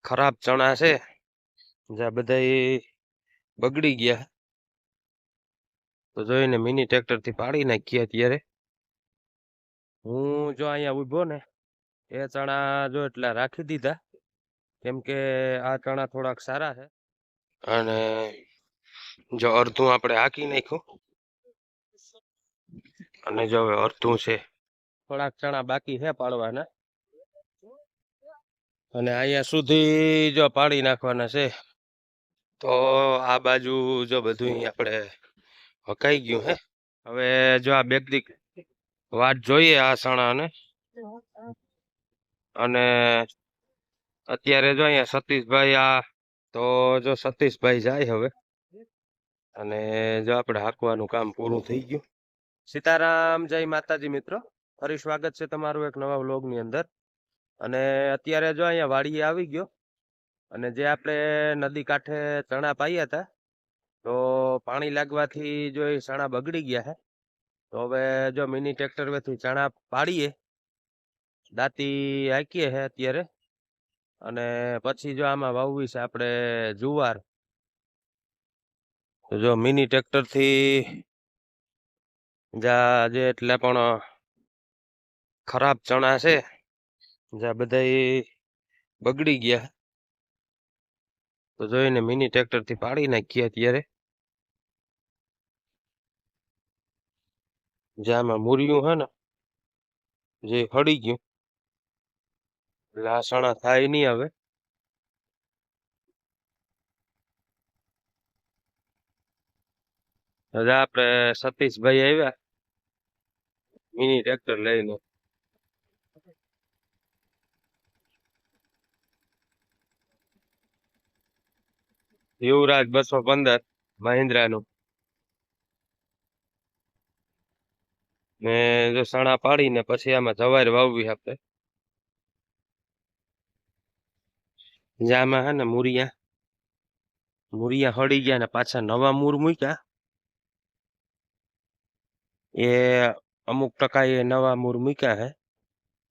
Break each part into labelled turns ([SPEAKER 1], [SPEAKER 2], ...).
[SPEAKER 1] ખરાબ ચણા છે જ્યાં બધા બગડી ગયા તો જોઈને મિની ટ્રેક્ટર થી પાડી નાખીએ. અત્યારે હું જો અહીંયા ઉભો ને એ ચણા જો એટલા રાખી દીધા, કેમ કે આ ચણા થોડાક સારા છે. અને જો અડધું આપણે હાકી નાખ્યું અને જો હવે અડધું છે, થોડાક ચણા બાકી છે પાડવાના. અને અહીંયા સુધી જો પાડી નાખવાના છે તો આ બાજુ જો બધું આપણે હકાઈ ગયું હે. હવે જો આ બેગદી વાટ જોઈએ આ ચણાને. અને અત્યારે જો અહીંયા સતીશભાઈ તો જો સતીશભાઈ જાય હવે. અને જો આપણે હાંકવાનું કામ પૂરું થઈ ગયું. સીતારામ, જય માતાજી મિત્રો, ફરી સ્વાગત છે તમારું એક નવા વ્લોગની અંદર. અને અત્યારે જો અહીંયા વાડીએ આવી ગયો. અને જે આપણે નદી કાંઠે ચણા પાયા હતા તો પાણી લાગવાથી જો એ ચણા બગડી ગયા છે. તો હવે જો મિની ટ્રેક્ટર થી ચણા પાડીએ, દાંતી હાંકીએ છે અત્યારે. અને પછી જો આમાં વાવવી છે આપણે જુવાર. જો મિની ટ્રેક્ટર થી જે એટલે પણ ખરાબ ચણા છે જ્યાં બધા બગડી ગયા તો જોઈને મિની ટ્રેક્ટર થી પાડી નાખીએ. અત્યારે જ્યાંમાં મૂર્યું હે ને જે હળી ગયું એટલે આ ચણા થાય નહીં. હવે આપણે સતીશભાઈ આવ્યા મિની ટ્રેક્ટર લઈને. યુવરાજ 215 મહિન્દ્રાનું. ને જો ચણા પાડીને પછી આમાં જવાર વાવવી આપણે. જ્યાંમાં હે ને મૂરિયા હળી ગયા ને પાછા નવા મૂર મૂક્યા. એ અમુક ટકા એ નવા મૂર મૂક્યા હે,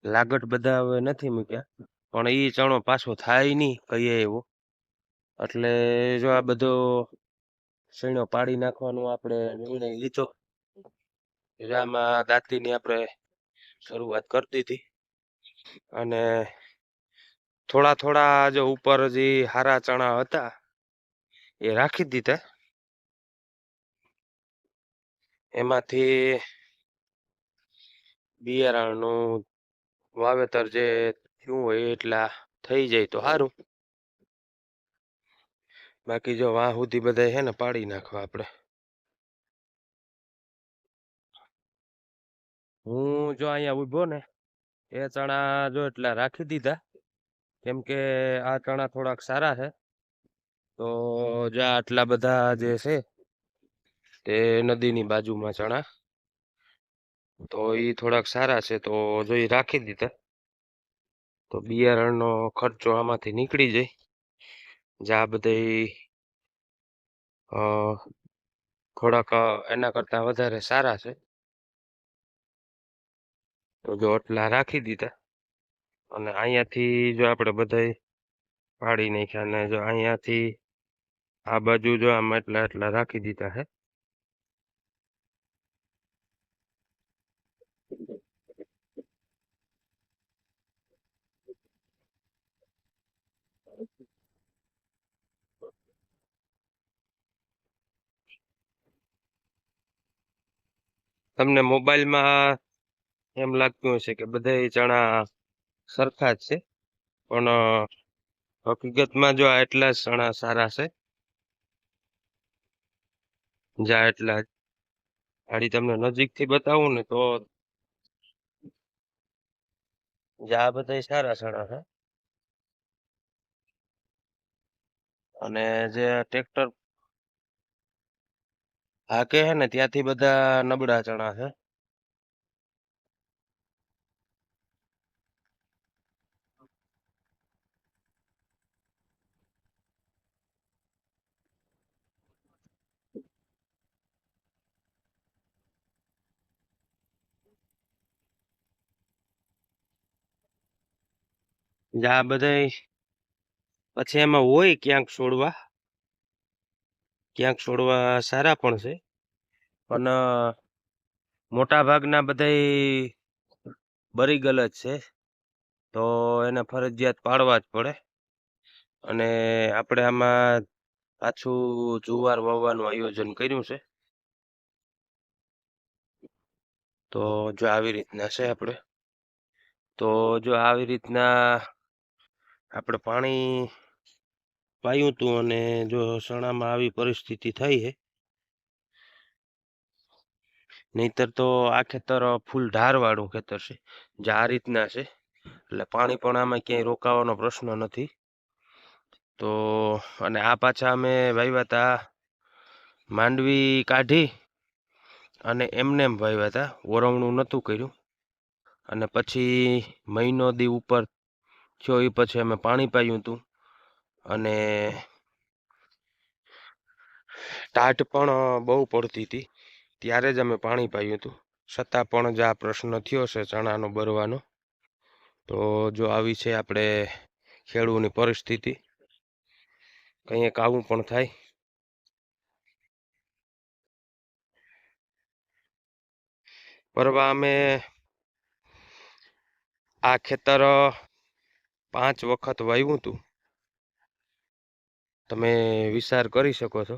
[SPEAKER 1] લાગટ બધા હવે નથી મૂક્યા. પણ એ ચણો પાછો થાય નહીં કહીએ એવો. એટલે જો આ બધો શીણો પાડી નાખવાનો આપણે નિર્ણય લીધો. આમાં દાંતીની આપણે શરૂઆત કરી દીધી. અને થોડા જો ઉપર જે હારા ચણા હતા એ રાખી દીધા. એમાંથી બિયારણનું વાવેતર જે થયું હોય એટલા થઈ જાય તો સારું. બાકી જો વાહ સુધી બધા છે ને પાડી નાખવા આપણે. હું જો અહીંયા ઉભો ને એ ચણા જો એટલા રાખી દીધા, કેમ કે આ ચણા થોડાક સારા છે. તો જ્યાં આટલા બધા જે છે તે નદીની બાજુમાં ચણા, તો એ થોડાક સારા છે તો જો એ રાખી દીધા તો બિયારણનો ખર્ચો આમાંથી નીકળી જાય. જ્યાં બધા થોડાક એના કરતા વધારે સારા છે તો જો એટલા રાખી દીધા. અને અહીંયાથી જો આપણે બધા પાડી નાખ્યા ને જો અહીંયાથી આ બાજુ જો આમ એટલા રાખી દીધા છે. તમને મોબાઈલમાં એમ લાગતું હશે કે બધા ચણા સરખા જ છે, પણ હકીકતમાં જો એટલા જ ચણા સારા છે. જ્યાં એટલા આડી તમને નજીકથી બતાવું ને તો જ્યાં બધા સારા ચણા છે. અને જે ટ્રેક્ટર હાકે છે ને ત્યાંથી બધા નબળા ચણા છે. જ્યાં બધા પછી એમાં હોય ક્યાંક છોડવા સારા પણ છે, પણ મોટા ભાગના બધાય બરી ગલ જ છે, તો એને ફરજિયાત પાડવા જ પડે. અને આપણે આમાં પાછું જુવાર વાવવાનું આયોજન કર્યું છે. તો જો આવી રીતના છે આપણે, તો જો આવી રીતના આપણે પાણી પાયું હતું, અને જો ચણામાં આવી પરિસ્થિતિ થઈ છે, નહીતર તો આ ખેતર ફૂલ ઢારવાળું ખેતર છે, જે આ રીતના છે, એટલે પાણી પણ આમાં ક્યાંય રોકાવાનો પ્રશ્ન નથી. તો અને આ પાછા અમે વાવ્યા હતા માંડવી કાઢી અને એમને એમ વાવ્યા હતા, વરવણું નહોતું કર્યું. અને પછી મહિનો દી ઉપર થયો એ પછી અમે પાણી પાયું હતું, અને ટાઢ પણ બહુ પડતી હતી, ત્યારે જ અમે પાણી પાયું હતું. છતાં પણ જ આ પ્રશ્ન થયો છે ચણાનો બરવાનો. તો જો આવી છે આપણે ખેડૂતની પરિસ્થિતિ, કંઈક આવું પણ થાય. પરવા અમે આ ખેતર 5 વખત વાવ્યું હતું. તમે વિચાર કરી શકો છો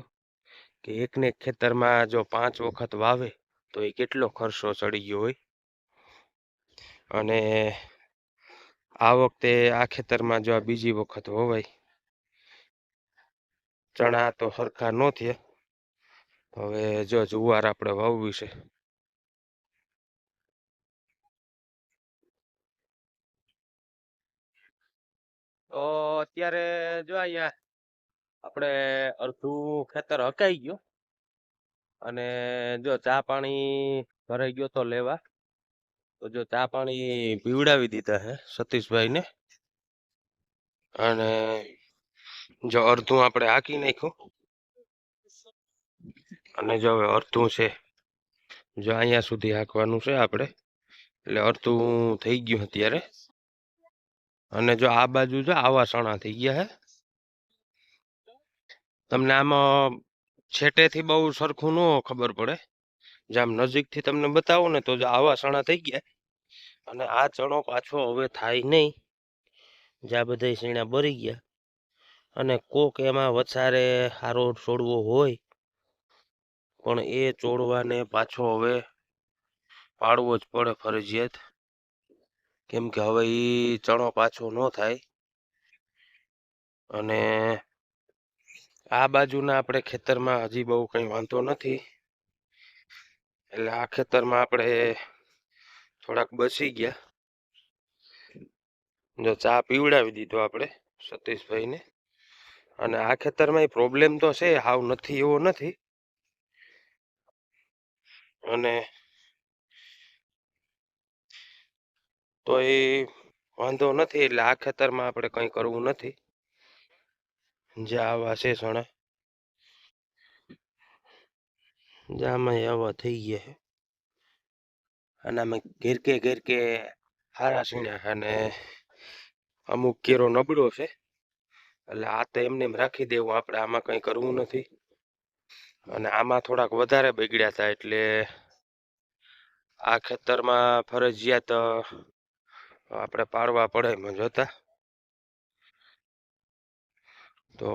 [SPEAKER 1] કે એકને એક ખેતરમાં જો 5 વખત વાવે તો એ કેટલો ખર્ચો ચડી ગયો હોય. અને આ વખતે આ ખેતરમાં જો આ બીજી વખત વવાય, ચણા તો સરખા ન થયા. હવે જો જુવાર આપણે વાવવી છે, તો અત્યારે જો અહીંયા આપણે અડધું ખેતર હકાઈ ગયું, અને જો ચા પાણી ભરાઈ ગયો તો લેવા, તો જો ચા પાણી પીવડાવી દીધા હે સતીશભાઈને. અને જો અડધું આપણે હાકી નાખ્યું, અને જો હવે અડધું છે, જો અહીંયા સુધી હાંકવાનું છે આપણે, એટલે અડધું થઈ ગયું અત્યારે. અને જો આ બાજુ જો આવા સણા થઈ ગયા હે, તમને આમાં છેટેથી બહુ સરખું ન ખબર પડે, જેમ નજીકથી તમને બતાવો ને તો જો આવા સણા થઈ ગયા. અને આ ચણો પાછો હવે થાય નહીં, જ્યાં બધા સીણા બરી ગયા. અને કોક એમાં વચારે હારો છોડવો હોય, પણ એ છોડવાને પાછો હવે પાડવો જ પડે ફરજિયાત, કેમ કે હવે એ ચણો પાછો ન થાય. અને આ બાજુના આપણે ખેતરમાં હજી બહુ કંઈ વાંધો નથી, એટલે આ ખેતરમાં આપણે થોડાક બસી ગયા. જો ચા પીવડાવી દીધો આપણે સતીશભાઈને. અને આ ખેતરમાં પ્રોબ્લેમ તો છે, હાવ નથી એવો નથી. અને તો એ વાંધો નથી, એટલે આ ખેતરમાં આપણે કંઈ કરવું નથી. જે આવા છે સણા, જે આમાં આવા થઈ ગયા છે, અને આમાં ઘેરકે હારા સીણા, અને અમુક કેરો નબળો છે, એટલે આ તો એમને એમ રાખી દેવું આપણે, આમાં કંઈ કરવું નથી. અને આમાં થોડાક વધારે બગડ્યા હતા, એટલે આ ખેતરમાં ફરજિયાત આપણે પાડવા પડે એમ જોતા. તો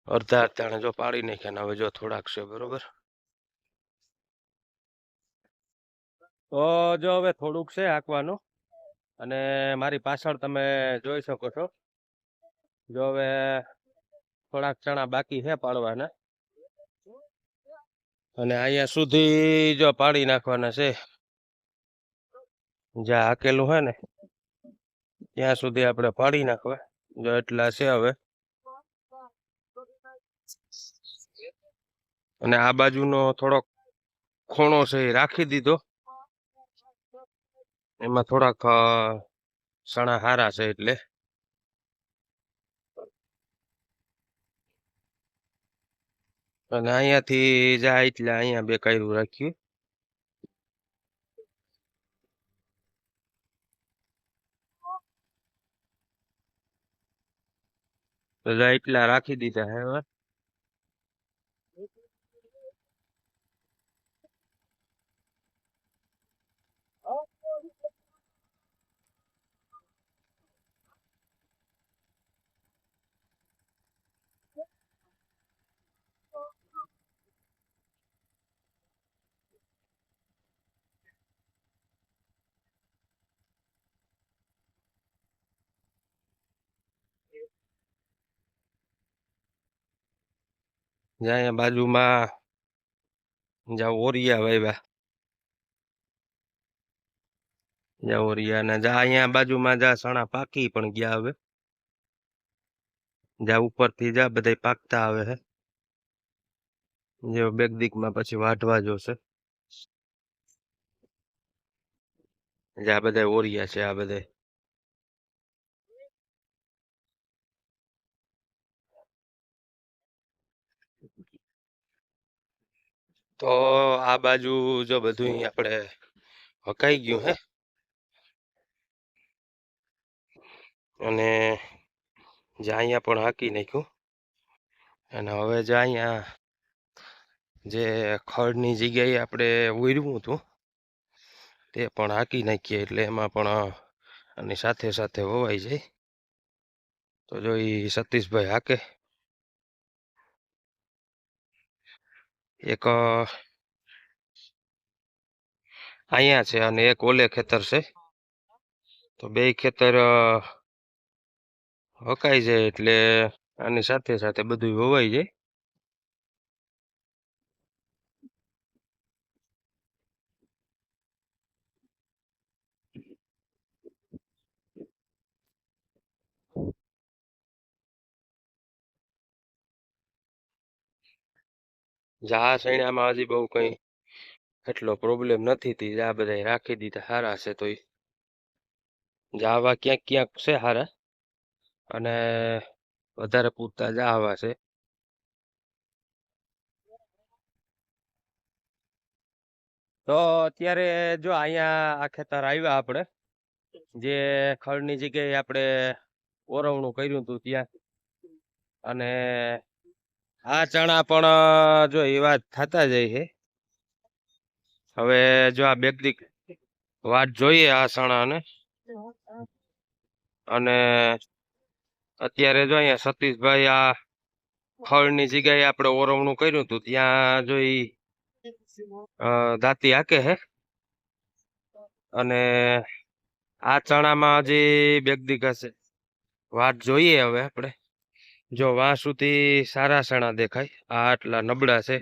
[SPEAKER 1] અડધા અડધાને જો પાડી નાખ્યા ને હવે જો થોડાક છે, બરોબર. તો જો હવે થોડુંક છે હાંકવાનું, અને મારી પાછળ તમે જોઈ શકો છો, જો હવે થોડાક ચણા બાકી છે પાડવાના, અને અહીંયા સુધી જો પાડી નાખવાના છે. જ્યાં હાકેલું હોય ને ત્યાં સુધી આપણે પાડી નાખવા, જો એટલા છે હવે. અને આ બાજુનો થોડોક ખૂણો છે એ રાખી દીધો, એમાં થોડાક સણા હારા છે એટલે. અને અહીંયાથી જાય એટલે અહીંયા બે કાયરું રાખ્યું. બધા એટલા રાખી દીધા હે હવે. જ્યાં અહીંયા બાજુમાં જ્યાં ઓરિયા વાવ્યા, જ્યાં ઓરિયા ને જ્યાં અહીંયા બાજુમાં જ્યાં સણા પાકી પણ ગયા હવે, જ્યાં ઉપરથી જ્યાં બધા પાકતા આવે છે, જે બેગદીકમાં પછી વાઢવા જોશે. જ્યાં બધા ઓરિયા છે આ બધા. તો આ બાજુ જો બધું આપણે હકાઈ ગયું હે, અને જ્યાં અહીંયા પણ હાકી નાખ્યું, અને હવે જ્યાં અહીંયા જે ખડની જગ્યાએ આપણે ઉર્યું હતું તે પણ હાકી નાખીએ, એટલે એમાં પણ આની સાથે સાથે વવાઈ જાય. તો જો એ સતીશભાઈ હાકે, એક અહીંયા છે અને એક ઓલે ખેતર છે, તો બે ખેતર હકાઈ જાય એટલે આની સાથે સાથે બધું વવાઈ જાય. જા સૈણામાં હજી બહુ કઈ એટલો પ્રોબ્લેમ નથી થી, જા બધા રાખી દીધા સારા છે. તો જાવા ક્યાંક ક્યાંક છે સારા, અને વધારે પૂરતા જાવા છે. તો અત્યારે જો અહીંયા આ ખેતર આવ્યા આપણે, જે ખડની જગ્યાએ આપણે ઓરવણું કર્યું હતું ત્યાં, અને આ ચણા પણ જો એવા થતા જાય છે. હવે જો આ બેગદી વાટ જોઈએ આ ચણાને, અને અત્યારે જો અહીંયા સતીશભાઈ આ ખડની જગ્યાએ આપણે ઓરવણું કર્યું હતું ત્યાં જો દાંતી હાકે હે, અને આ ચણામાં હજી બેગદી હશે. વાટ જોઈએ હવે આપણે, જો વાં સુધી સારા ચણા દેખાય, આ આટલા નબળા છે.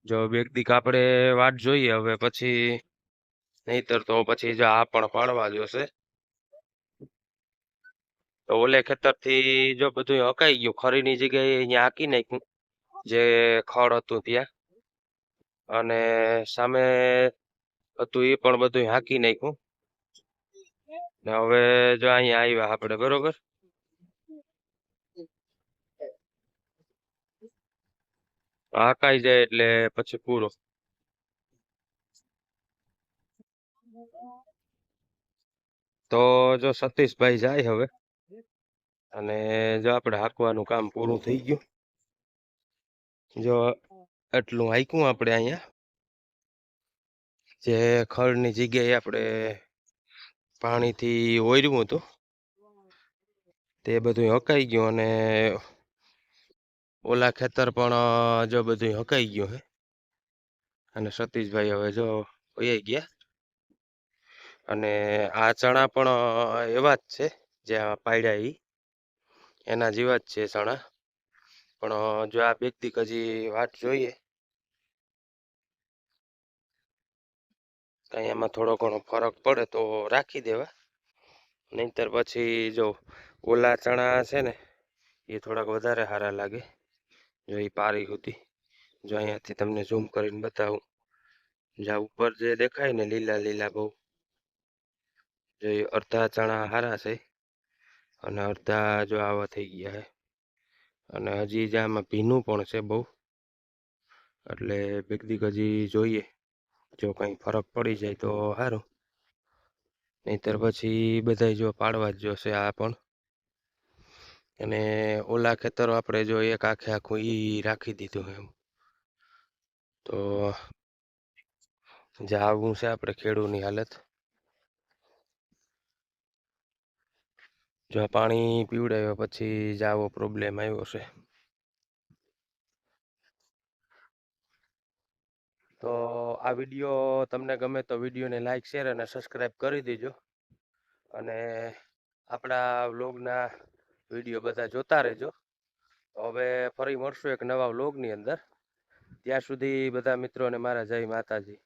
[SPEAKER 1] જો બેગદીક આપણે વાટ જોઈએ હવે, પછી નહીતર તો પછી જો આ પણ પાડવા જોશે. તો ઓલે ખેતર થી જો બધું હકાઈ ગયું, ખરીની જગ્યાએ અહીંયા હાકી નાખ્યું જે ખડ હતું ત્યાં, અને સામે હતું એ પણ બધું હાકી નાખ્યું. ને હવે જો અહીંયા આવ્યા આપણે, બરોબર. હાકાઈ જાય એટલે પછી પૂરો. તો જો સતીશભાઈ જાય હવે, અને જો આપણે હાંકવાનું કામ પૂરું થઈ ગયું, જો એટલું હાંક્યું આપણે અહીંયા, જે ખડની જગ્યાએ આપણે પાણીથી ઓર્યું હતું તે બધું હકાઈ ગયું, અને ઓલા ખેતર પણ જો બધું હકાઈ ગયું હે. અને સતીશભાઈ હવે જો વહી ગયા, અને આ ચણા પણ એવા જ છે જે પાડ્યા એના જેવા જ છે ચણા. પણ જો આ બેગદીક હજી વાટ જોઈએ, કઈ એમાં થોડો ઘણો ફરક પડે તો રાખી દેવા, નહીંતર પછી જો ઓલા ચણા છે ને એ થોડાક વધારે સારા લાગે. જો એ પારી હતી, જો અહીંયાથી તમને ઝૂમ કરીને બતાવું, જ્યાં ઉપર જે દેખાય ને લીલા લીલા બહુ, જો એ અડધા ચણા સારા છે, અને અડધા જો આવા થઈ ગયા છે. અને હજી જ આમાં ભીનું પણ છે બહુ, એટલે બેગદીક હજી જોઈએ, જો કંઈ ફરક પડી જાય તો સારું, નહીંતર પછી બધા જો પાડવા જ જોશે આ પણ. અને ઓલા ખેતરો આપણે જો એક આખે આખું ઈ રાખી દીધું એમ, તો જે આવું છે આપણે ખેડૂતની હાલત. જો આ પાણી પીવડાવ્યા પછી જ આવો પ્રોબ્લેમ આવ્યો છે. તો આ વિડીયો તમને ગમે તો વિડીયોને લાઈક શેર અને સબસ્ક્રાઈબ કરી દેજો. અને આપણા વ્લોગના વિડીયો બધા જોતા રહેજો. તો હવે ફરી મળશું એક નવા વ્લોગની અંદર. ત્યાં સુધી બધા મિત્રોને મારા જય માતાજી.